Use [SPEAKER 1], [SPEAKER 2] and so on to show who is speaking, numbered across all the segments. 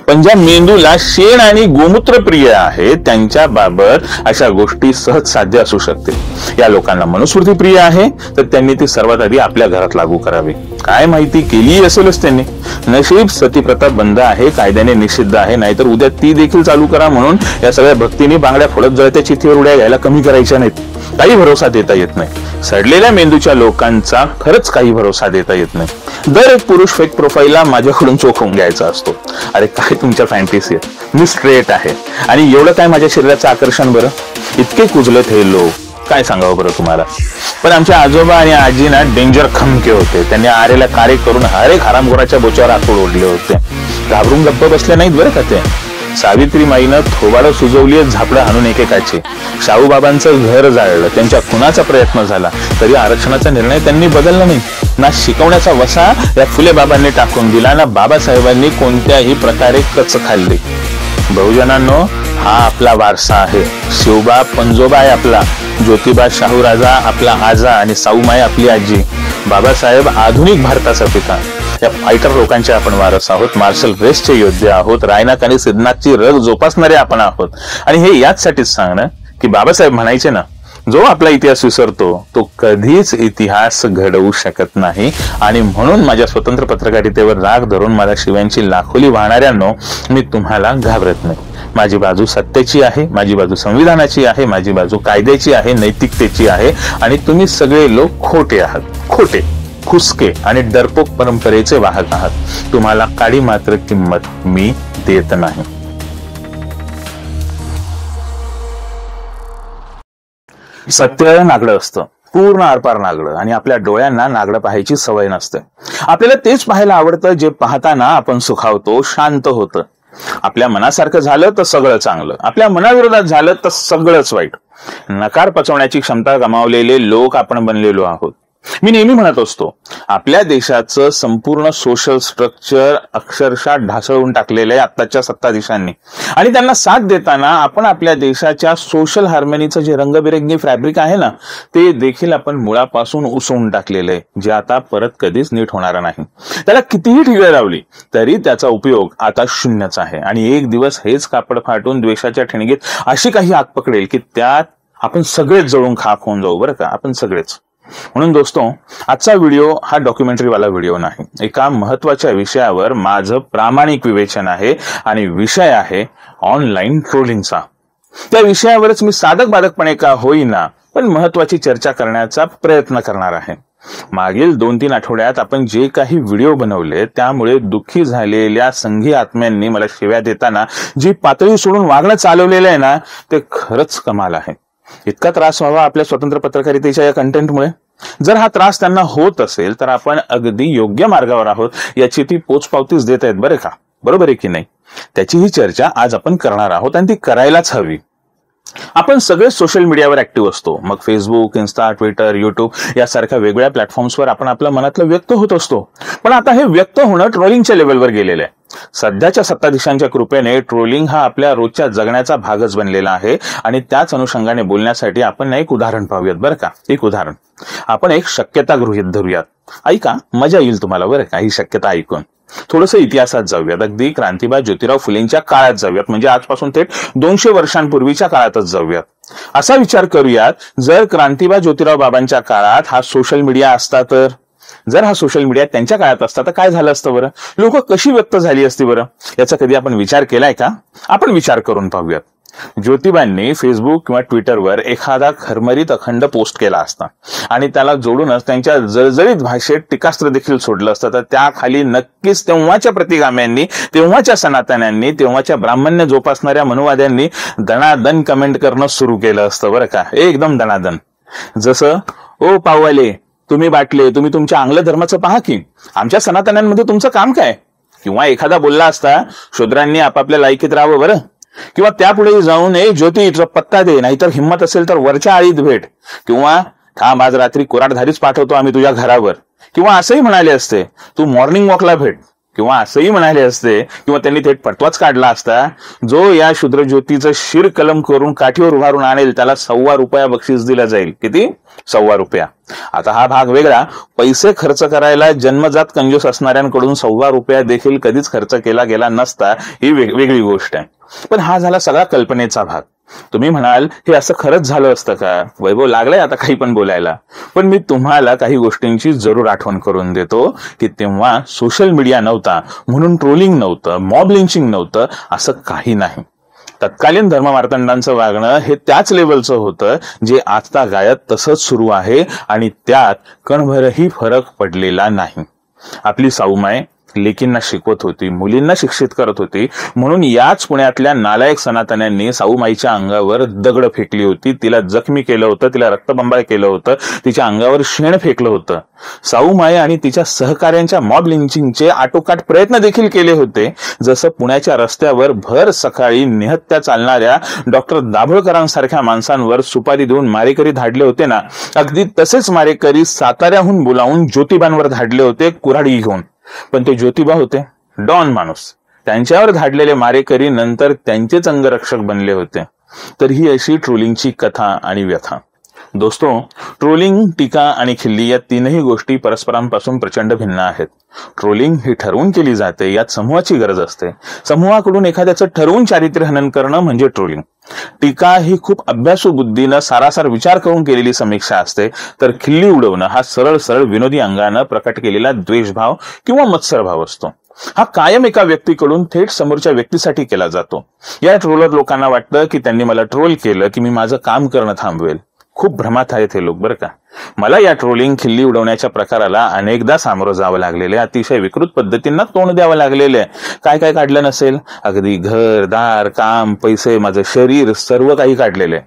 [SPEAKER 1] पण ज्या मेंदूला शेण आणि गोमूत्र प्रिय आहे त्यांच्या बाबत अशा गोष्टी सहज साध्य असू शकतील. या लोकांना मनुस्मृती प्रिय आहे तर त्यांनी ती सर्वात आधी आपल्या घरात लागू करावी. काय माहिती केली असेलच त्यांनी. नशीब सतीप्रथा बंद आहे, कायद्याने निषिद्ध आहे, नाहीतर उद्या ती देखील चालू करा म्हणून या सगळ्या भक्तीने बांगड्या फोडत जळत्या चिठ्ठीवर उड्या घ्यायला कमी करायच्या नाहीत. काही भरोसा देता येत नाही. सडलेल्या मेंदूच्या लोकांचा खरंच काही भरोसा देता येत नाही. दर एक पुरुष फेक प्रोफाईलला माझ्याकडून चोखून घ्यायचा असतो. अरे काय तुमच्या फॅन्टेसी आहेत, मी स्ट्रेट आहे आणि एवढं काय माझ्या शरीराचं आकर्षण बरं. इतके कुजलेत हे लोक, काय सांगावं बरं तुम्हाला. पण आमच्या आजोबा आणि आजीना डेंजर खमके होते. त्यांनी आरेला कार्य करून हर एक हरामखोराच्या बोचावर आखूड ओढले होते. घाबरून गप्प बसले नाहीत बरं का ते. सावित्रीमाईनं थोबाडं सुजवली झापडं हाणून एकेकाचे. शाहूबाबांचं घर जाळलं, त्यांच्या खुनाचा प्रयत्न झाला तरी आरक्षणाचा निर्णय त्यांनी बदलला नाही. ना शिकवण्याचा वसा या फुले बाबांनी टाकून दिला, ना बाबासाहेबांनी कोणत्याही प्रकारे कच खाल्ली. बहुजनांनो, हा आपला वारसा आहे. शिवबा पंजोबा आहे आपला, ज्योतिबा शाहूराजा आपला आजा आणि साऊमाई आपली आजी. बाबासाहेब आधुनिक भारताचा पिता. या फायटर लोकांचे आपण वारस आहोत. मार्शल रेसचे योद्धे आहोत. रायनाक आणि सिद्धनाथची रग जोपासणारे आपण आहोत. आणि हे याचसाठीच सांगणं की बाबासाहेब म्हणायचे ना, जो आपला इतिहास विसरतो तो कधीच इतिहास घडवू शकत नाही. आणि म्हणून माझ्या स्वतंत्र पत्रकारितेवर राग धरून मला शिव्यांची लाखोली वाहणाऱ्यांनो, मी तुम्हाला घाबरत नाही. माझी बाजू सत्याची आहे, माझी बाजू संविधानाची आहे, माझी बाजू कायद्याची आहे, नैतिकतेची आहे. आणि तुम्ही सगळे लोक खोटे आहात. खोटे, खुसके आणि डरपोक परंपरेचे वाहक आहात. तुम्हाला काडी मात्र किंमत मी देत नाही. सत्य नागडं असतं, पूर्ण आरपार नागडं. आणि आपल्या डोळ्यांना नागडं पाहायची सवय नसते. आपल्याला तेच पाहायला आवडतं जे पाहताना आपण सुखावतो, शांत होतं. आपल्या मनासारखं झालं तर सगळं चांगलं, आपल्या मनाविरोधात झालं तर सगळंच वाईट. नकार पचवण्याची क्षमता गमावलेले लोक आपण बनलेलो आहोत. मी नेहमी म्हणत असतो, आपल्या देशाचं संपूर्ण सोशल स्ट्रक्चर अक्षरशः ढासळून टाकलेलं आहे आत्ताच्या सत्ताधीशांनी. आणि त्यांना साथ देताना आपण आपल्या देशाच्या सोशल हार्मनीचं जे रंगबिरंगी फॅब्रिक आहे ना, ते देखील आपण मुळापासून उसवून टाकलेलं आहे, जे आता परत कधीच नीट होणार नाही. त्याला कितीही ठिगळं लावली तरी त्याचा उपयोग आता शून्यच आहे. आणि एक दिवस हेच कापड फाटून द्वेषाच्या ठिणगीत अशी काही आग पकडेल की त्यात आपण सगळेच जळून खाक होऊन जाऊ बरं का, आपण सगळेच. म्हणून दोस्तो, आजचा व्हिडिओ हा डॉक्युमेंटरीवाला व्हिडिओ नाही. एका महत्वाच्या विषयावर माझं प्रामाणिक विवेचन आहे आणि विषय आहे ऑनलाईन ट्रोलिंगचा. त्या विषयावरच मी साधक बाधकपणे का होईना पण महत्वाची चर्चा करण्याचा प्रयत्न करणार आहे. मागील 2-3 आठवड्यात आपण जे काही व्हिडिओ बनवले त्यामुळे दुःखी झालेल्या संघी आत्म्यांनी मला शिव्या देताना जी पातळी सोडून वागणं चालवलेलं आहे ना, ते खरंच कमाल आहे. इतका त्रास व्हावा आपल्या स्वतंत्र पत्रकारितेच्या या कंटेंटमुळे? जर हा त्रास त्यांना होत असेल तर आपण अगदी योग्य मार्गावर आहोत याची ती पोचपावतीच देत आहेत बरं का. बरोबर आहे की नाही? त्याची ही चर्चा आज आपण करणार आहोत आणि ती करायलाच हवी. आपण सगळे सोशल मीडियावर ऍक्टिव्ह असतो. मग फेसबुक, इन्स्टा, ट्विटर, युट्यूब यासारख्या वेगवेगळ्या प्लॅटफॉर्म्सवर आपण आपलं मनातलं व्यक्त होत असतो. पण आता हे व्यक्त होणं ट्रोलिंगच्या लेवलवर गेलेलं आहे. सध्याच्या सत्ताधीशांच्या कृपेने ट्रोलिंग हा आपल्या रोजच्या जगण्याचा भागच बनलेला आहे. आणि त्याच अनुषंगाने बोलण्यासाठी आपण एक उदाहरण पाहूयात बरं का. एक उदाहरण, आपण एक शक्यता गृहीत धरूयात. ऐका, मजा येईल तुम्हाला बरं का ही शक्यता ऐकून. थोडंसं इतिहासात जाऊयात, अगदी क्रांतिबा ज्योतिराव फुलेंच्या काळात जाऊयात, म्हणजे आजपासून थेट 200 वर्षांपूर्वीच्या काळातच जाऊयात. असा विचार करूयात, जर क्रांतिबा ज्योतिराव बाबांच्या काळात हा सोशल मीडिया असता तर, जर हा सोशल मीडिया त्यांच्या काळात असता तर काय झालं असतं बरं? लोक कशी व्यक्त झाली असती बरं? याचा कधी आपण विचार केलाय का? आपण विचार करून पाहूयात. ज्योतिबांनी फेसबुक किंवा ट्विटरवर एखादा खरमरीत अखंड पोस्ट केला असता आणि त्याला जोडूनच त्यांच्या जळजळीत भाषेत टीकास्त्र देखील सोडलं असतं, तर त्याखाली नक्कीच तेव्हाच्या प्रतिगाम्यांनी, तेव्हाच्या सनातन्यांनी, तेव्हाच्या ब्राह्मण्य जोपासणाऱ्या मनुवाद्यांनी दणादण कमेंट करणं सुरू केलं असतं बरं का. एकदम दणादण. जसं, ओ पाववाले, तुम्ही बाटले, तुम्ही तुमच्या आंग्ल धर्माचं पहा की, आमच्या सनातन्यांमध्ये तुमचं काम काय? किंवा एखादा बोलला असता, शूद्रांनी आपापल्या लायकीत राहावं बरं. किंवा त्यापुढे जाऊन ज्योती पत्ता दे, नाहीतर हिंमत असेल तर वरच्या आळीत भेट. किंवा थांब, आज रात्री कोराडधारीच पाठवतो आम्ही तुझ्या घरावर. किंवा असंही म्हणाले असते, तू मॉर्निंग वॉकला भेट. किंवा असंही म्हणाले असते किंवा त्यांनी थेट फटवाच काढला असता, जो या शूद्रज्योतीचं शिर कलम करून काठीवर उभारून आणेल त्याला ₹1.25 बक्षीस दिला जाईल. किती? ₹1.25. आता हा भाग वेगळा. पैसे खर्च करायला जन्मजात कंजूस असणाऱ्यांकडून ₹1.25 देखील कधीच खर्च केला गेला नसता, ही वेगळी गोष्ट आहे. पण हा झाला सगळा कल्पनेचा भाग. तुम्ही म्हणाल हे असं खरंच झालं असतं का? वैभव लागलाय आता काही पण बोलायला. पण मी तुम्हाला काही गोष्टींची जरूर आठवण करून देतो की तेव्हा सोशल मीडिया नव्हता म्हणून ट्रोलिंग नव्हतं, मॉब लिंचिंग नव्हतं, असं काही नाही. तत्कालीन धर्ममार्तंडांचं वागणं हे त्याच लेवलचं होतं जे आता गायत तसंच सुरू आहे आणि त्यात कणभरही फरक पडलेला नाही. आपली साऊमाय लेकींना शिकवत होती, मुलींना शिक्षित करत होती, म्हणून याच पुण्यातल्या नालायक सनातन्यांनी साऊमाईच्या अंगावर दगड फेकली होती, तिला जखमी केलं होतं, तिला रक्तबंबाळ केलं होतं, तिच्या अंगावर शेण फेकलं होतं. साऊमाई आणि तिच्या सहकार्यांच्या मॉब लिंचिंगचे आटोकाट प्रयत्न देखील केले होते. जसं पुण्याच्या रस्त्यावर भर सकाळी निहत्या चालणाऱ्या डॉक्टर दाभोळकरांसारख्या माणसांवर सुपारी देऊन मारेकरी धाडले होते ना, अगदी तसेच मारेकरी साताऱ्याहून बोलावून ज्योतिबांवर धाडले होते कुऱ्हाडी घेऊन. पण ते ज्योतिबा होते डॉन माणूस. त्यांच्यावर धाडलेले मारेकरी नंतर त्यांचेच अंगरक्षक बनले होते. तर ही अशी ट्रोलिंगची कथा आणि व्यथा. दोस्तो, ट्रोलिंग, टीका आणि खिल्ली या तीनही गोष्टी परस्परांपासून प्रचंड भिन्न आहेत. ट्रोलिंग ही ठरवून केली जाते, यात समूहाची गरज असते. समूहाकडून एखाद्याचं ठरवून चारित्र्य हनन करणं म्हणजे ट्रोलिंग. टीका ही खूप अभ्यासू बुद्धीनं सारासार विचार करून केलेली समीक्षा असते. तर खिल्ली उडवणं हा सरळ विनोदी अंगानं प्रकट केलेला द्वेषभाव किंवा मत्सरभाव असतो. हा कायम एका व्यक्तीकडून थेट समोरच्या व्यक्तीसाठी केला जातो. या ट्रोलर लोकांना वाटतं की त्यांनी मला ट्रोल केलं की मी माझं काम करणं थांबवेल. खूप भ्रमात आहेत हे लोक बरं का. मला या ट्रोलिंग, खिल्ली उडवण्याच्या प्रकाराला अनेकदा सामोरं जावं लागलेले, अतिशय विकृत पद्धतींना तोंड द्यावं लागलेले. काय काय काढलं नसेल? अगदी घर, दार, काम, पैसे, माझं शरीर, सर्व काही काढलेले.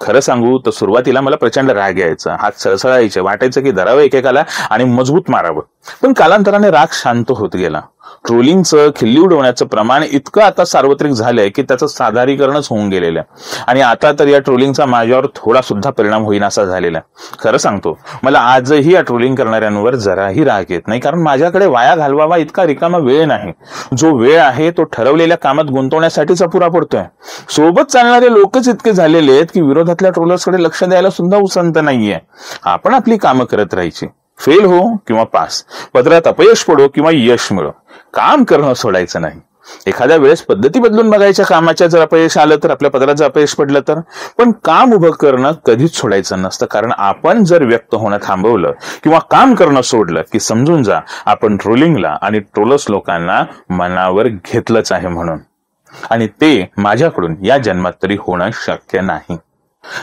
[SPEAKER 1] खरं सांगू तर सुरुवातीला मला प्रचंड राग यायचा, हात सळसळायचे, वाटायचं की धरावं एकेकाला आणि मजबूत मारावं. पण कालांतराने राग शांत होत गेला. ट्रोलिंगचं, खिल्ली उडवण्याचं प्रमाण इतकं आता सार्वत्रिक झालंय की त्याचं साधारीकरणच होऊन गेलेलं आहे. आणि आता तर या ट्रोलिंगचा माझ्यावर थोडा सुद्धा परिणाम होईनासा झालेला आहे. खरं सांगतो, मला आजही या ट्रोलिंग करणाऱ्यांवर जराही राग येत नाही, कारण माझ्याकडे वाया घालवावा इतका रिकामा वेळ नाही. जो वेळ आहे तो ठरवलेल्या कामात गुंतवण्यासाठीच पुरा पडतोय. सोबत चालणारे लोकच इतके झालेले आहेत की विरोधातल्या ट्रोलर्सकडे लक्ष द्यायला सुद्धा उसंत नाहीये. आपण आपली कामं करत राहायची. फेल हो किंवा पास, पदरात अपयश पडो किंवा यश मिळो, काम करणं सोडायचं नाही. एखाद्या वेळेस पद्धती बदलून बघायच्या कामाच्या, जर अपयश आलं तर, आपल्या पदराचं अपयश पडलं तर, पण काम उभं करणं कधीच सोडायचं नसतं. कारण आपण जर व्यक्त होणं थांबवलं किंवा काम करणं सोडलं की समजून जा आपण ट्रोलिंगला आणि ट्रोलर्स लोकांना मनावर घेतलंच आहे म्हणून. आणि ते माझ्याकडून या जन्मात तरी होणं शक्य नाही.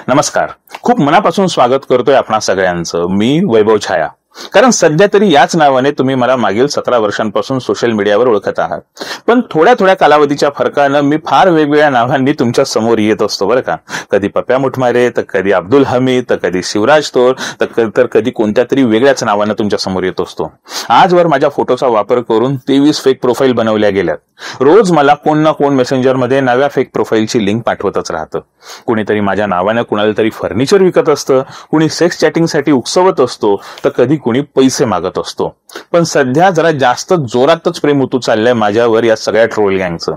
[SPEAKER 1] नमस्कार, खूप मनापासून स्वागत करतोय आपणा सगळ्यांचं. मी वैभव छाया. कारण सध्या तरी याच नावाने तुम्ही मला मागील 17 वर्षांपासून सोशल मीडियावर ओळखत आहात. पण थोड्या कालावधीच्या फरकानं मी फार वेगवेगळ्या नावांनी तुमच्या समोर येत असतो बरं का. कधी पप्प्या मुठमारे, तर कधी अब्दुल हमीद, तर कधी शिवराज तोर, तर कधी कोणत्या तरी वेगळ्याच नावानं तुमच्या समोर येत असतो. आजवर माझ्या फोटोचा वापर करून 23 फेक प्रोफाईल बनवल्या गेल्यात. रोज मला कोण ना कोण मेसेंजरमध्ये नव्या फेक प्रोफाईलची लिंक पाठवतच राहतं. कुणीतरी माझ्या नावानं कुणाला तरी फर्निचर विकत असतं, कुणी सेक्स चॅटिंगसाठी उकसवत असतो, तर कधी कुणी पैसे मागत असतो. पण सध्या जरा जास्त जोरातच प्रेम उतू चाललंय माझ्यावर या सगळ्या ट्रोल गँगचं.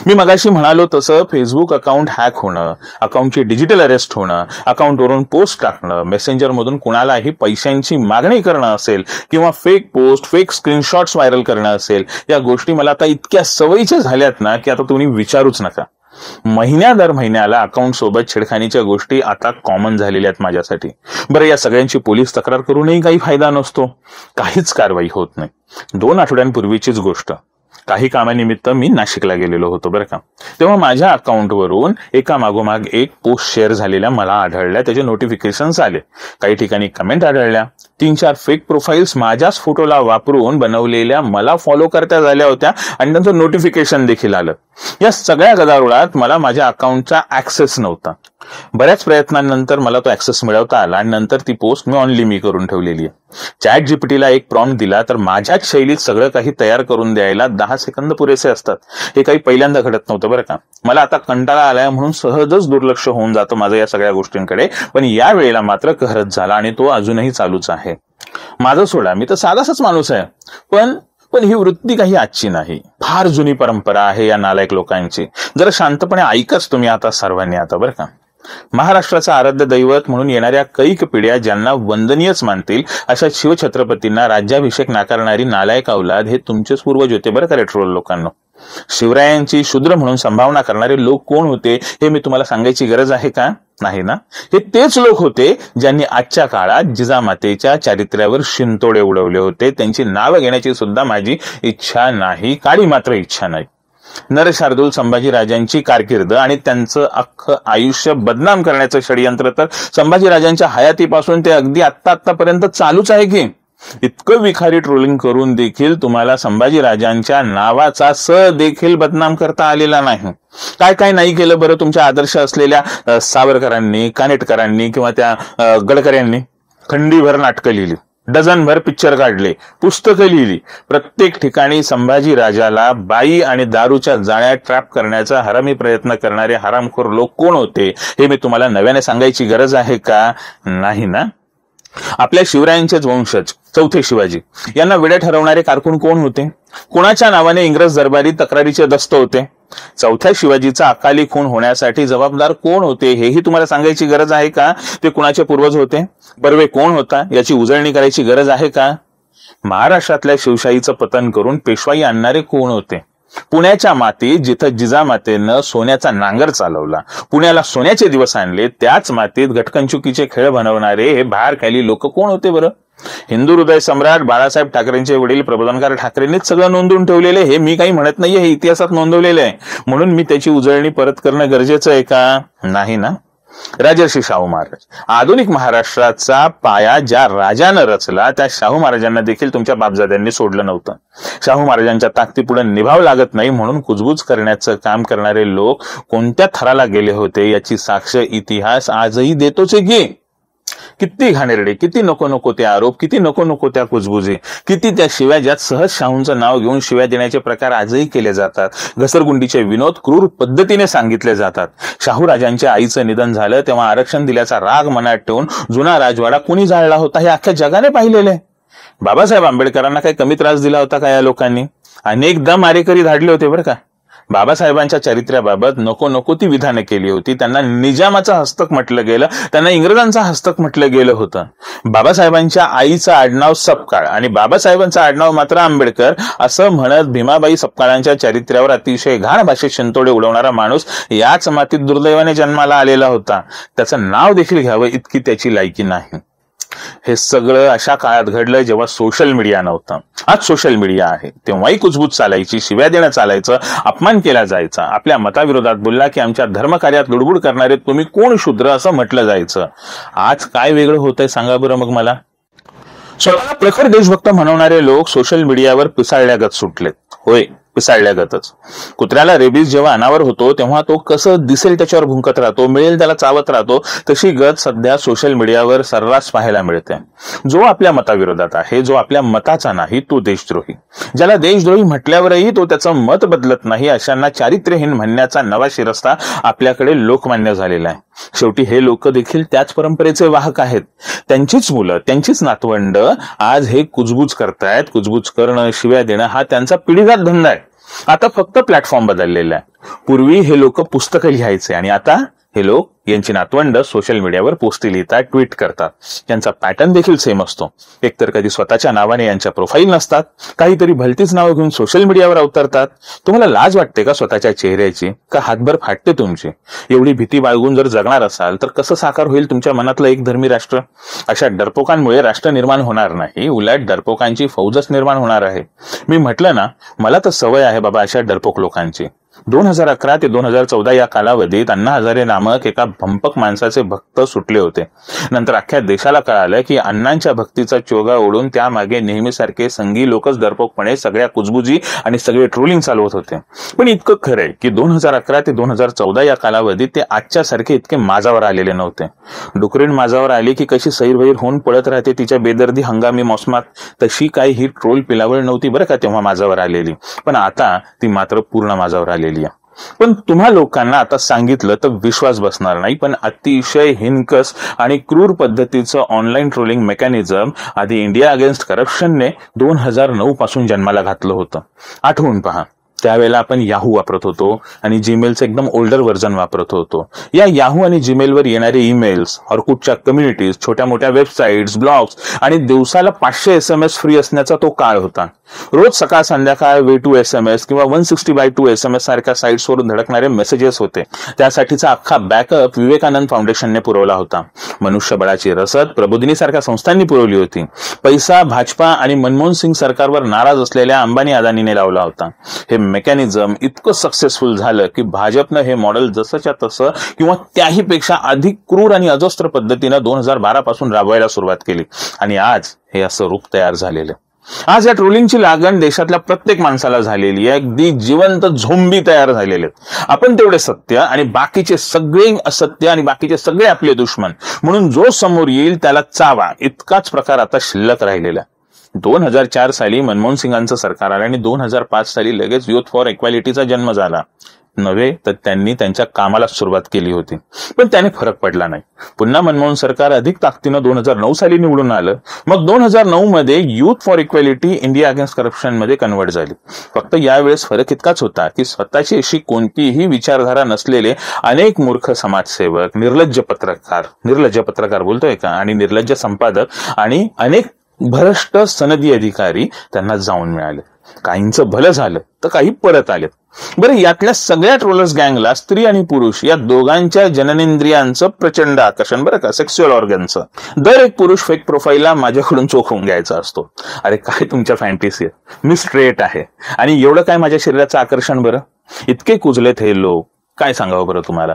[SPEAKER 1] मी मगाशी म्हणालो तसं फेसबुक अकाउंट हॅक होणं, अकाउंटची डिजिटल अरेस्ट होणं, अकाउंटवरून पोस्ट टाकणं, मेसेंजर मधून कुणालाही पैशांची मागणी करणं असेल किंवा fake post, fake screenshots viral करणं असेल, या गोष्टी मला आता इतक्या सवयीच्या झाल्यात ना की आता तुम्ही विचारूच नका. दर महिन्याला अकाउंट सोबत छेडखानीच्या गोष्टी आता कॉमन झालेल्या आहेत माझ्यासाठी. बरं, या सगळ्यांची पोलीस तक्रार करूनही काही फायदा नसतो, काहीच कारवाई होत नाही. 2 आठवड्यांपूर्वीचीच गोष्ट. काही कामानिमित्त मी नाशिकला गेलेलो होतो बरं का. तेव्हा माझ्या अकाउंटवरून एका मागोमाग एक पोस्ट शेअर झालेल्या मला आढळल्या, त्याचे नोटिफिकेशन्स आले. काही ठिकाणी कमेंट आढळल्या. 3-4 फेक प्रोफाईल्स माझ्याच फोटोला वापरून बनवलेल्या मला फॉलो करता झाल्या होत्या आणि त्यांचं नोटिफिकेशन देखील आलं. या सगळ्या गदारोळात मला माझ्या अकाउंटचा ऍक्सेस नव्हता. बऱ्याच प्रयत्नांनंतर मला तो ऍक्सेस मिळवता आला आणि नंतर ती पोस्ट मी करून ठेवलेली आहे. चॅट जीपीटीला एक प्रॉम्प्ट दिला तर माझ्याच शैलीत सगळं काही तयार करून द्यायला 10 सेकंद पुरेसे असतात. हे काही पहिल्यांदा घडत नव्हतं बरं का. मला आता कंटाळा आलाय म्हणून सहजच दुर्लक्ष होऊन जातं माझं या सगळ्या गोष्टींकडे. पण या वेळेला मात्र कहरच झाला आणि तो अजूनही चालूच आहे. माझं सोडा, मी तर साधाच माणूस आहे, पण पण ही वृत्ती काही आजची नाही, फार जुनी परंपरा आहे या नालायक लोकांची. जरा शांतपणे ऐकाच तुम्ही आता सर्वांनी आता बरं का. महाराष्ट्राचं आराध्य दैवत म्हणून येणाऱ्या कैक पिढ्या ज्यांना वंदनीयच मानतील अशा शिवछत्रपतींना राज्याभिषेक नाकारणारी नालायक अवलाद हे तुमचेच पूर्वज होते बरं का रे ट्रोल लोकांना. शिवरायांची शूद्र म्हणून संभावना करणारे लोक कोण होते हे मी तुम्हाला सांगायची गरज आहे का? नाही ना. हे तेच लोक होते ज्यांनी आजच्या काळात जिजामातेच्या चारित्र्यावर शिंतोडे उडवले होते. त्यांची नावं घेण्याची सुद्धा माझी इच्छा नाही, काळी मात्र इच्छा नाही. नरशार्दूल संभाजीराजांची कारकीर्द आणि त्यांचं अख्खं आयुष्य बदनाम करण्याचं षडयंत्र तर संभाजीराजांच्या हयातीपासून ते अगदी आत्तापर्यंत चालूच आहे की. इतकं विखारी ट्रोलिंग करून देखील तुम्हाला संभाजीराजांच्या नावाचा स देखील बदनाम करता आलेला नाही. काय काय नाही केलं बरं तुमच्या आदर्श असलेल्या सावरकरांनी, कानेटकरांनी किंवा त्या गडकऱ्यांनी. खंडीभर नाटकं लिहिली, डझनभर पिक्चर काढले, पुस्तकं लिहिली. प्रत्येक ठिकाणी संभाजीराजाला बाई आणि दारूच्या जाळ्यात ट्रॅप करण्याचा हरामी प्रयत्न करणारे हरामखोर लोक कोण होते हे मी तुम्हाला नव्याने सांगायची गरज आहे का? नाही ना. आपल्या शिवरायांचेच वंशज चौथे शिवाजी यांना वेड्या ठरवणारे कारकून कोण होते? कोणाच्या नावाने इंग्रज दरबारी तक्रारीचे दस्त होते? चौथ्या शिवाजीचा अकाली खून होण्यासाठी जबाबदार कोण होते हेही तुम्हाला सांगायची गरज आहे का? ते कुणाचे पूर्वज होते? बर्वे कोण होता याची उजळणी करायची गरज आहे का? महाराष्ट्रातल्या शिवशाहीचं पतन करून पेशवाई आणणारे कोण होते? पुण्याच्या मातीत जिथं जिजामातेनं सोन्याचा नांगर चालवला, पुण्याला सोन्याचे दिवस आणले, त्याच मातीत घटकंचुकीचे खेळ बनवणारे हे बाहेरखाली लोक कोण होते बरं? हिंदू हृदय सम्राट बाळासाहेब ठाकरेंचे वडील प्रबोधनकार ठाकरेंनीच सगळं नोंदवून ठेवलेले. हे मी काही म्हणत नाहीये, हे इतिहासात नोंदवलेलं आहे. म्हणून मी त्याची उजळणी परत करणं गरजेचं आहे का? नाही ना. राजर्षी शाहू महाराज, आधुनिक महाराष्ट्राचा पाया ज्या राजानं रचला त्या शाहू महाराजांना देखील तुमच्या बापजाद्यांनी सोडलं नव्हतं. शाहू महाराजांच्या ताकदीपुढे निभाव लागत नाही म्हणून कुजबूज करण्याचं काम करणारे लोक कोणत्या थराला गेले होते याची साक्ष इतिहास आजही देतोच आहे की. किती घाणेरडे, किती नको नको ते आरोप, किती नको नको त्या कुजबुजी, किती त्या शिव्या ज्यात सहज शाहूंचं नाव घेऊन शिव्या देण्याचे प्रकार आजही केले जातात. घसरगुंडीचे विनोद क्रूर पद्धतीने सांगितले जातात. शाहू राजांच्या आईचं निधन झालं तेव्हा आरक्षण दिल्याचा राग मनात ठेवून जुना राजवाडा कुणी जाळला होता हे अख्ख्या जगाने पाहिलेलं आहे. बाबासाहेब आंबेडकरांना काही कमी त्रास दिला होता का या लोकांनी? अनेकदा मारेकरी धाडले होते बरं का. बाबासाहेबांच्या चरित्र्याबाबत नको नको ती विधानं केली होती. त्यांना निजामाचा हस्तक म्हटलं गेलं, त्यांना इंग्रजांचा हस्तक म्हटलं गेलं होतं. बाबासाहेबांच्या आईचं आडनाव सपकाळ आणि बाबासाहेबांचं आडनाव मात्र आंबेडकर असं म्हणत भीमाबाई सपकाळांच्या चरित्र्यावर अतिशय घाण भाषेत शिंतोडे उडवणारा माणूस याच मातीत दुर्दैवाने जन्माला आलेला होता. त्याचं नाव देखील घ्यावं इतकी त्याची लायकी नाही. हे सगळं अशा काळात घडलं जेव्हा सोशल मीडिया नव्हतं. आज सोशल मीडिया आहे. तेव्हाही कुजबूज चालायची, शिव्या देणं चालायचं, अपमान केला जायचा. आपल्या मताविरोधात बोलला की आमच्या धर्मकार्यात लुडबुड करणारे तुम्ही कोण शूद्र असं म्हटलं जायचं. आज काय वेगळं होतंय सांगा बरं मग मला. स्वतःला प्रखर देशभक्त म्हणवणारे लोक सोशल मीडियावर पिसाळल्यागत सुटलेत. होय, पिसाळल्यागतच. कुत्र्याला रेबीज जेव्हा अनावर होतो तेव्हा तो कसं दिसेल त्याच्यावर भुंकत राहतो, मिळेल त्याला चावत राहतो, तशी गत सध्या सोशल मीडियावर सर्रास पाहायला मिळते. जो आपल्या मताविरोधात आहे, जो आपल्या मताचा नाही, तो देशद्रोही. ज्याला देशद्रोही म्हटल्यावरही तो त्याचं मत बदलत नाही अशांना चारित्र्यहीन म्हणण्याचा नवा शिरस्ता आपल्याकडे लोकमान्य झालेला आहे. शेवटी हे लोक देखील त्याच परंपरेचे वाहक आहेत. त्यांचीच मुलं, त्यांचीच नातवंड आज हे कुजबूज करतायत. कुजबूज करणं, शिव्या देणं हा त्यांचा पिढीजात धंदा आहे. आता फक्त प्लॅटफॉर्म बदललेला आहे. पूर्वी हे लोक पुस्तकं लिहायचे आणि आता हे लोक यांची नातवंड सोशल मीडियावर पोस्टी लिहितात, ट्विट करतात. यांचा पॅटर्न देखील सेम असतो. एकतर कधी स्वतःच्या नावाने यांच्या प्रोफाईल नसतात, काहीतरी भलतीच नावं घेऊन सोशल मीडियावर अवतरतात. तुम्हाला लाज वाटते का स्वतःच्या चेहऱ्याची? का हातभर फाटते तुमची? एवढी भीती बाळगून जर जगणार असाल तर कसं साकार होईल तुमच्या मनातलं एक धर्मी राष्ट्र? अशा डरपोकांमुळे राष्ट्र निर्माण होणार नाही, उलट डरपोकांची फौजच निर्माण होणार आहे. मी म्हटलं ना, मला तर सवय आहे बाबा अशा डरपोक लोकांची. 2011 ते 2014 या कालावधीत अण्णा हजारे नामक एका भंपक माणसाचे भक्त सुटले होते. नंतर अख्ख्या देशाला कळालं की अण्णांच्या भक्तीचा चोगा ओढून त्यामागे नेहमीसारखे संघी लोकच डरपोकपणे सगळ्या कुजबुजी आणि सगळे ट्रोलिंग चालवत होते. पण इतकं खरंय की 2011 ते 2014 या कालावधीत ते आजच्या सारखे इतके माझावर आलेले नव्हते. डुकरीण माझावर आली की कशी सैरवैर होऊन पळत राहते तिच्या बेदर्दी हंगामी मोसमात, तशी काही ही ट्रोल पिलावळ नव्हती बरं का तेव्हा माझावर आलेली. पण आता ती मात्र पूर्ण माझावर आलेली आहे. पण तुम्हा लोकांना आता सांगितलं तर विश्वास बसणार नाही, पण अतिशय हिनकस आणि क्रूर पद्धतीचं ऑनलाईन ट्रोलिंग मेकॅनिझम आधी इंडिया अगेन्स्ट करप्शनने 2009 पासून जन्माला घातलं होतं. आठवून पहा, त्यावेळेला आपण याहू वापरत होतो आणि जीमेलचं एकदम ओल्डर व्हर्जन वापरत होतो. या याहू आणि जीमेलवर येणारे ईमेल्स, ऑर्कुटच्या कम्युनिटीज, छोट्या मोठ्या वेबसाईट्स, ब्लॉग्स आणि दिवसाला 500 SMS फ्री असण्याचा तो काळ होता. रोज सकाळ संध्याकाळ way2 SMS किंवा 160x2 SMS सारख्या साईट्सवरून धडकणारे मेसेजेस होते. त्यासाठीचा अख्खा बॅकअप विवेकानंद फाउंडेशनने पुरवला होता. मनुष्यबळाची रसद प्रबोधिनी सारख्या संस्थांनी पुरवली होती. पैसा भाजपा आणि मनमोहन सिंग सरकारवर नाराज असलेल्या अंबानी अदानीने लावला होता. हे मेकॅनिझम इतकं सक्सेसफुल झालं की भाजपनं हे मॉडेल जसंच्या तसं किंवा त्याहीपेक्षा अधिक क्रूर आणि अजस्त्र पद्धतीनं 2012 पासून राबवायला सुरुवात केली आणि आज हे असं रूप तयार झालेलं. आज या ट्रोलिंगची लागण देशातल्या प्रत्येक माणसाला झालेली आहे. अगदी जिवंत झोंबी तयार झालेले आहेत. आपण तेवढे सत्य आणि बाकीचे सगळे असत्य आणि बाकीचे सगळे आपले दुश्मन म्हणून जो समोर येईल त्याला चावा, इतकाच प्रकार आता शिल्लक राहिलेला. 2004 साली मनमोहन सिंगांचं सरकार आलं आणि 2005 साली लगेच युथ फॉर इक्वॅलिटीचा जन्म झाला. नव्हे तर त्यांनी त्यांच्या कामाला सुरुवात केली होती, पण त्याने फरक पडला नाही. पुन्हा मनमोहन सरकार अधिक ताकदीनं 2009 साली निवडून आलं. मग 2009 मध्ये youth for equality India against corruption मध्ये कन्वर्ट झाली. फक्त यावेळेस फरक इतकाच होता की स्वतःची अशी कोणतीही विचारधारा नसलेले अनेक मूर्ख समाजसेवक, निर्लज्ज पत्रकार बोलतोय का, आणि निर्लज्ज संपादक आणि अनेक भ्रष्ट सनदी अधिकारी त्यांना जाऊन मिळाले. काहींचं भलं झालं तर काही परत आले. बरं, यातल्या सगळ्या ट्रोलर्स गँगला स्त्री आणि पुरुष या दोघांच्या जननेंद्रियांचं प्रचंड आकर्षण, बरं का, सेक्स्युअल ऑर्गनचं. दर एक पुरुष फेक प्रोफाईलला माझ्याकडून चोखून घ्यायचा असतो. अरे काय तुमच्या फॅन्टेसी आहेत, मी स्ट्रेट आहे आणि एवढं काय माझ्या शरीराचं आकर्षण. बरं, इतके कुजलेत हे लोक, काय सांगावं बरं तुम्हाला.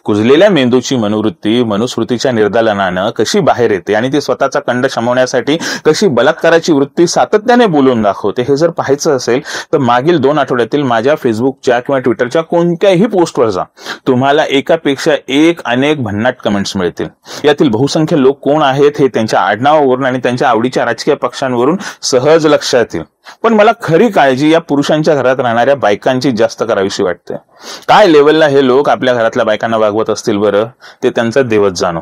[SPEAKER 1] कुजलेल्या मेंदूची मनोवृत्ती मनुस्मृतीच्या निर्दालनानं कशी बाहेर येते आणि ती स्वतःचा कंड शमवण्यासाठी कशी बलात्काराची वृत्ती सातत्याने बोलून दाखवते, हे जर पाहायचं असेल तर मागील 2 आठवड्यातील माझ्या फेसबुकच्या किंवा ट्विटरच्या कोणत्याही पोस्टवर जा. तुम्हाला एकापेक्षा एक अनेक भन्नाट कमेंट्स मिळतील. यातील बहुसंख्य लोक कोण आहेत हे त्यांच्या आडनावावरून आणि त्यांच्या आवडीच्या राजकीय पक्षांवरून सहज लक्षात येईल. पण मला खरी काळजी या पुरुषांच्या घरात राहणाऱ्या बायकांची जास्त करावीशी वाटते. काय लेवलला हे लोक आपल्या घरातल्या बायकांना वागवत असतील बरं, ते त्यांचं देवच जाणो.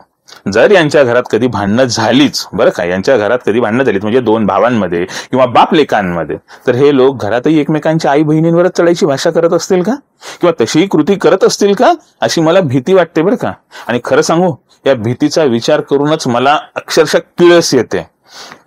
[SPEAKER 1] जर यांच्या घरात कधी भांडणं झालीच, बरं का, यांच्या घरात कधी भांडणं झालीच म्हणजे 2 भावांमध्ये किंवा बाप लेकांमध्ये, तर हे लोक घरातही एकमेकांच्या आई बहिणींवरच चढायची भाषा करत असतील का, किंवा तशीही कृती करत असतील का, अशी मला भीती वाटते बरं का. आणि खरं सांगू, या भीतीचा विचार करूनच मला अक्षरशः किळस येते.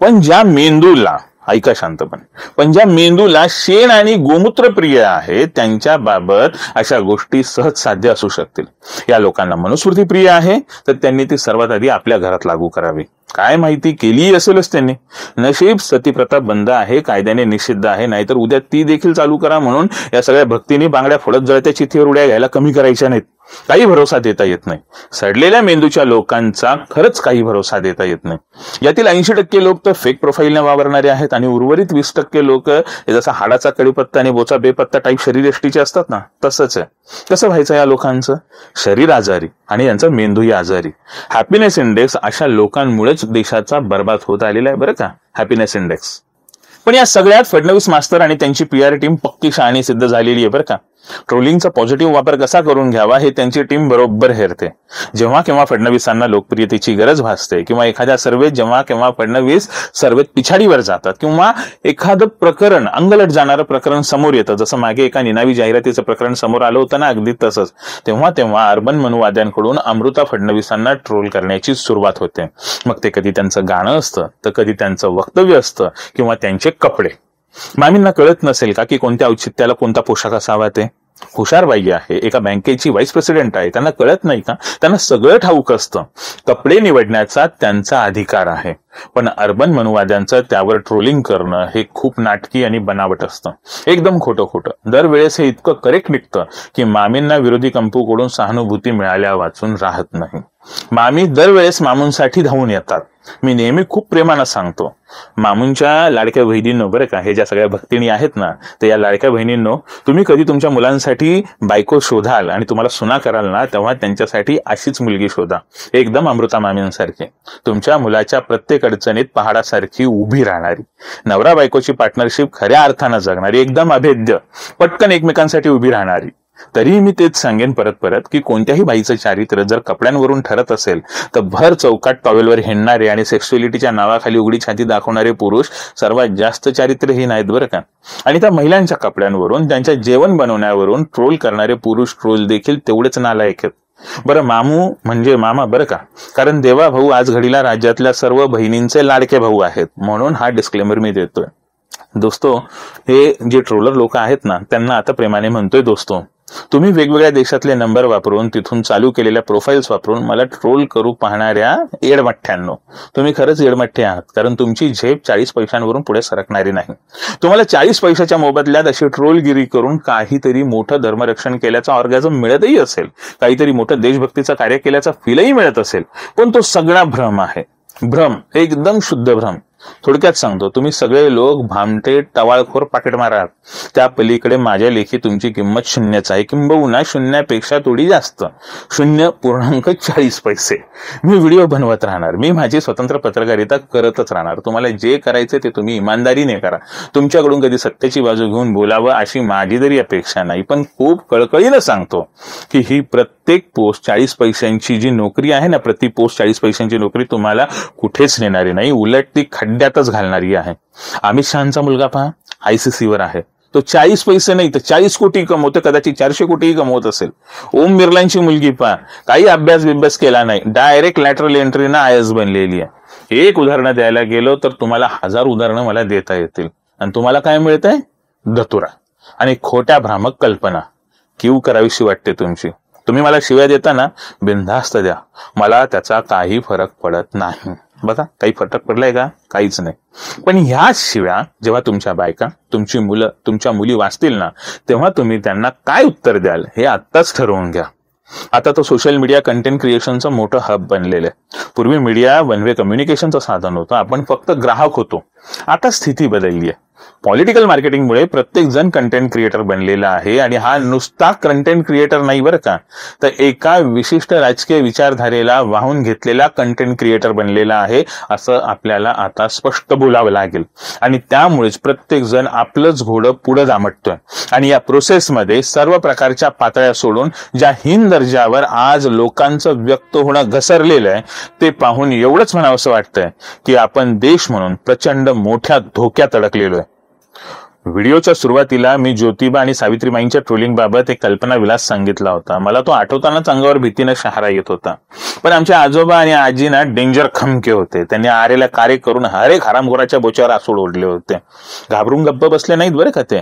[SPEAKER 1] पण ज्या मेंदूला, ऐका शांतपणे, पण ज्या मेंदूला शेण आणि गोमूत्र प्रिय आहे त्यांच्या बाबत अशा गोष्टी सहज साध्य असू शकतील. या लोकांना मनुस्मृती प्रिय आहे तर त्यांनी ती सर्वात आधी आपल्या घरात लागू करावी. काय माहिती केली असेलच त्यांनी. नशीब सतीप्रथा बंद आहे, कायद्याने निषिद्ध आहे, नाहीतर उद्या ती देखील चालू करा म्हणून या सगळ्या भक्तींनी बांगड्या फोडत जळत्या चिथीवर उड्या घ्यायला कमी करायच्या नाहीत. काही भरोसा देता येत नाही. सडलेल्या मेंदूच्या लोकांचा खरंच काही भरोसा देता येत नाही. यातील 80% लोक तर फेक प्रोफाईलने वावरणारे आहेत आणि उर्वरित 20% लोक जसा हाडाचा कडीपत्ता आणि बोचा बेपत्ता टाईप शरीरयष्टीचे असतात ना, तसंच आहे. कसं व्हायचं या लोकांचं? शरीर आजारी आणि यांचा मेंदूही आजारी. हॅपीनेस इंडेक्स अशा लोकांमुळेच देशाचा बर्बाद होत आलेला आहे बरं का, हॅपीनेस इंडेक्स. पण या सगळ्यात फडणवीस मास्तर आणि त्यांची PR टीम पक्की शहाणी सिद्ध झालेली आहे बरं का. ट्रोलिंगचा पॉझिटिव्ह वापर कसा करून घ्यावा हे त्यांची टीम बरोबर हेरते. जेव्हा केव्हा फडणवीसांना लोकप्रियतेची गरज भासते किंवा एखाद्या सर्वेत जेव्हा केव्हा फडणवीस सर्वेत पिछाडीवर जातात किंवा एखादं प्रकरण, अंगलट जाणारं प्रकरण समोर येतं, जसं मागे एका निनावी जाहिरातीचं प्रकरण समोर आलं होतं ना, अगदी तसंच, तेव्हा अर्बन मनुवाद्यांकडून अमृता फडणवीसांना ट्रोल करण्याची सुरुवात होते. मग ते कधी त्यांचं गाणं असतं तर कधी त्यांचं वक्तव्य असतं किंवा त्यांचे कपडे. मामींना कळत नसेल का की कोणत्या औचित्याला कोणता पोशाख असावा ते? हुशार बाई आहे, एका बँकेची व्हाईस प्रेसिडेंट आहे, त्यांना कळत नाही का? त्यांना सगळं ठाऊक असतं. कपडे निवडण्याचा त्यांचा अधिकार आहे. पण अर्बन मनुवाद्यांचं त्यावर ट्रोलिंग करणं हे खूप नाटकी आणि बनावट असतं, एकदम खोटं. दरवेळेस हे इतकं करेक्ट निघतं की मामींना विरोधी कंपूकडून सहानुभूती मिळाल्या वाचून राहत नाही. मामी दरवेळेस मामूंसाठी धावून येतात. मी नेहमी खूप प्रेमानं सांगतो, मामूंच्या लाडक्या बहिणींनो, बरं का, हे ज्या सगळ्या भक्तिणी आहेत ना, तर या लाडक्या बहिणींनो, तुम्ही कधी तुमच्या मुलांसाठी बायको शोधाल आणि तुम्हाला सुना कराल ना, तेव्हा त्यांच्यासाठी अशीच मुलगी शोधा, एकदम अमृता मामींसारखी, तुमच्या मुलाच्या प्रत्येक अडचणीत पहाडासारखी उभी राहणारी, नवरा बायकोची पार्टनरशिप खऱ्या अर्थानं जगणारी, एकदम अभेद्य, पटकन एकमेकांसाठी उभी राहणारी. तरीही मी तेच सांगेन परत परत की कोणत्याही बाईचं चारित्र्य जर कपड्यांवरून ठरत असेल तर भर चौकात टॉवेलवर हिंडणारे आणि सेक्स्युअलिटीच्या नावाखाली उघडी छाती दाखवणारे पुरुष सर्वात जास्त चारित्र्यहीन आहेत बरं का. आणि त्या महिलांच्या कपड्यांवरून, त्यांच्या जेवण बनवण्यावरून ट्रोल करणारे पुरुष ट्रोल देखील तेवढेच नालायक आहेत. बरं, मामू म्हणजे मामा बरं का, कारण देवा भाऊ आज घडीला राज्यातल्या सर्व बहिणींचे लाडके भाऊ आहेत, म्हणून हा डिस्क्लेमर मी देतोय. दोस्तो, हे जे ट्रोलर लोक आहेत ना, त्यांना आता प्रेमाने म्हणतोय, दोस्तो तुम्ही वेगवेगळ्या देशातले नंबर वापरून, तिथून चालू केलेल्या प्रोफाईल्स वापरून मला ट्रोल करू पाहणाऱ्या येडमठ्ठ्यांनो, तुम्ही खरंच येडमठ्ठे आहात. कारण तुमची झेप 40 पैशांवरून पुढे सरकणारी नाही. तुम्हाला 40 पैशाच्या मोबदल्यात अशी ट्रोलगिरी करून काहीतरी मोठं धर्मरक्षण केल्याचा ऑर्गॅझम मिळतही असेल, काहीतरी मोठं देशभक्तीचं कार्य केल्याचा फीलही मिळत असेल, पण तो सगळा भ्रम आहे. भ्रम, एकदम शुद्ध भ्रम. थोडक्यात सांगतो, तुम्ही सगळे लोक भामटे टवाळखोर पाकिटमार आहात. त्या पलीकडे माझ्या लेखी तुमची किंमत शून्यच आहे, किंबहुना शून्यापेक्षा थोडी जास्त, 0.40 पैसे. मी व्हिडिओ बनवत राहणार, मी माझी स्वतंत्र पत्रकारिता करतच राहणार. तुम्हाला जे करायचे ते तुम्ही इमानदारीने करा. तुमच्याकडून कधी सत्याची बाजू घेऊन बोलावं अशी माझी तरी अपेक्षा नाही, पण खूप कळकळीनं सांगतो की ही प्रत्येक पोस्ट 40 पैशांची जी नोकरी आहे ना, प्रति पोस्ट 40 पैशांची नोकरी तुम्हाला कुठेच नेणारी नाही, उलट ती खड्ड्यातच घालणारी आहे. अमित शहाचा मुलगा पहा, ICC वर आहे, तो 40 पैसे नाही तर 40 कोटी कमवतो, कदाचित 400 कोटीही कमवत असेल. ओम बिर्लांची मुलगी पहा, काही अभ्यास केला नाही, डायरेक्ट लॅटरल एंट्रीना IAS बनलेली आहे. एक उदाहरण द्यायला गेलो तर तुम्हाला 1000 उदाहरणं मला देता येतील. आणि तुम्हाला काय मिळतंय? दतुरा आणि खोट्या भ्रामक कल्पना. कीव करावीशी वाटते तुमची. तुम्ही मला शिव्या देताना बिनधास्त द्या, मला त्याचा काही फरक पडत नाही. बघा, काही फरक पडलाय का? काहीच नाही. पण ह्याच शिव्या जेव्हा तुमच्या बायका, तुमची मुलं, तुमच्या मुली वाचतील ना, तेव्हा तुम्ही त्यांना काय उत्तर द्याल हे आत्ताच ठरवून घ्या. आता तो सोशल मीडिया कंटेंट क्रिएशनचं मोठं हब बनलेलं आहे. पूर्वी मीडिया वन वे कम्युनिकेशनचं साधन होतं, आपण फक्त ग्राहक होतो. आता स्थिती बदलली आहे. पॉलिटिकल मार्केटिंगमुळे प्रत्येक जण कंटेंट क्रिएटर बनलेला आहे. आणि हा नुसता कंटेंट क्रिएटर नाही बरं का, तर एका विशिष्ट राजकीय विचारधारेला वाहून घेतलेला कंटेंट क्रिएटर बनलेला आहे, असं आपल्याला आता स्पष्ट बोलावं लागेल. आणि त्यामुळेच प्रत्येक जण आपलंच घोडं पुढे दामटतोय. आणि या प्रोसेसमध्ये सर्व प्रकारच्या पातळ्या सोडून ज्या हीन दर्जावर आज लोकांचं व्यक्त होणं घसरलेलं आहे, ते पाहून एवढंच म्हणावंसं वाटतंय की आपण देश म्हणून प्रचंड मोठ्या धोक्यात अडकलेलो आहे. व्हिडिओच्या सुरुवातीला मी ज्योतिबा आणि सावित्रीबाईंच्या ट्रोलिंग बाबत एक कल्पनाविलास सांगितला होता. मला तो आठवतानाच अंगावर भीतीनं शहारा येत होता. पण आमच्या आजोबा आणि आजीना डेंजर खमके होते. त्यांनी आरेला कार्य करून हरेक हरामखोराच्या बोच्यावर आसूड ओढले होते. घाबरून गप्प बसले नाहीत बरं का ते.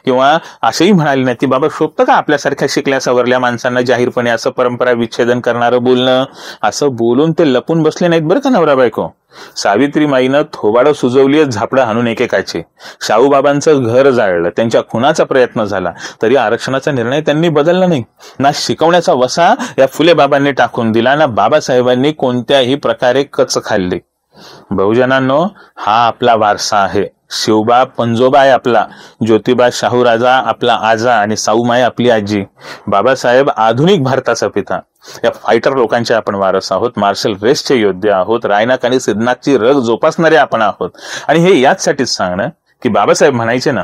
[SPEAKER 1] किंवा असंही म्हणाले नाही की बाबा शोभतं का आपल्यासारख्या शिकल्या सवरल्या माणसांना जाहीरपणे असं परंपरा विच्छेदन करणारं बोलणं. असं बोलून ते लपून बसले नाहीत बरं का नवरा बायको. सावित्रीमाईनं थोबाडं सुजवली, झापडं हाणून एकेकाचे. शाहूबाबांचं घर जाळलं, त्यांच्या खुनाचा प्रयत्न झाला, तरी आरक्षणाचा निर्णय त्यांनी बदलला नाही. ना शिकवण्याचा वसा या फुले बाबांनी टाकून दिला, ना बाबासाहेबांनी कोणत्याही प्रकारे कच खाल्ली. बहुजनांनो, हा आपला वारसा आहे. शिवबा पंजोबा आहे आपला, ज्योतिबा शाहूराजा आपला आजा आणि साऊमाई आपली आजी. बाबासाहेब आधुनिक भारताचा पिता. या फायटर लोकांचे आपण वारस आहोत, मार्शल रेसचे योद्धे आहोत, रायनाक आणि सिद्धनाथची रग जोपासणारे आपण आहोत. आणि हे याचसाठीच सांगणं की बाबासाहेब म्हणायचे ना,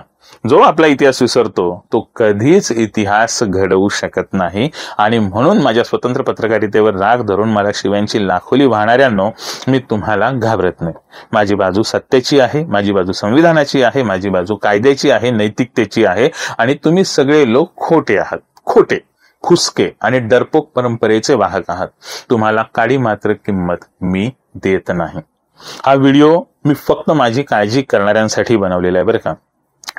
[SPEAKER 1] जो आपला इतिहास विसरतो तो कधीच इतिहास घडवू शकत नाही. आणि म्हणून माझ्या स्वतंत्र पत्रकारितेवर राग धरून मला शिव्यांची लाखोली वाहणाऱ्यांनो, मी तुम्हाला घाबरत नाही. माझी बाजू सत्याची आहे, माझी बाजू संविधानाची आहे, माझी बाजू कायद्याची आहे, नैतिकतेची आहे. आणि तुम्ही सगळे लोक खोटे आहात, खोटे, फुसके आणि डरपोक परंपरेचे वाहक आहात. तुम्हाला काडी मात्र किंमत मी देत नाही. हा व्हिडिओ मी फक्त माझी काळजी करणाऱ्यांसाठी बनवलेला आहे बरं का.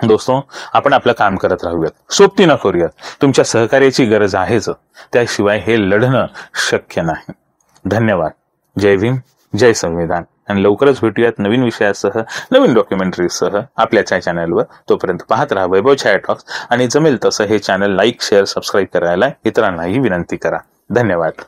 [SPEAKER 1] दोस्तो, आपण आपलं काम करत राहूयात, सोबतीनं करूयात. तुमच्या सहकार्याची गरज आहेच, त्याशिवाय हे लढणं शक्य नाही. धन्यवाद. जय भीम, जय संविधान. आणि लवकरच भेटूयात नवीन विषयासह, नवीन डॉक्युमेंटरीसह आपल्याच चॅनलवर. तोपर्यंत पाहत राहा वैभव छाया टॉक्स. आणि जमेल तसं हे चॅनल लाईक, शेअर, सबस्क्राईब करायला इतरांनाही विनंती करा. धन्यवाद.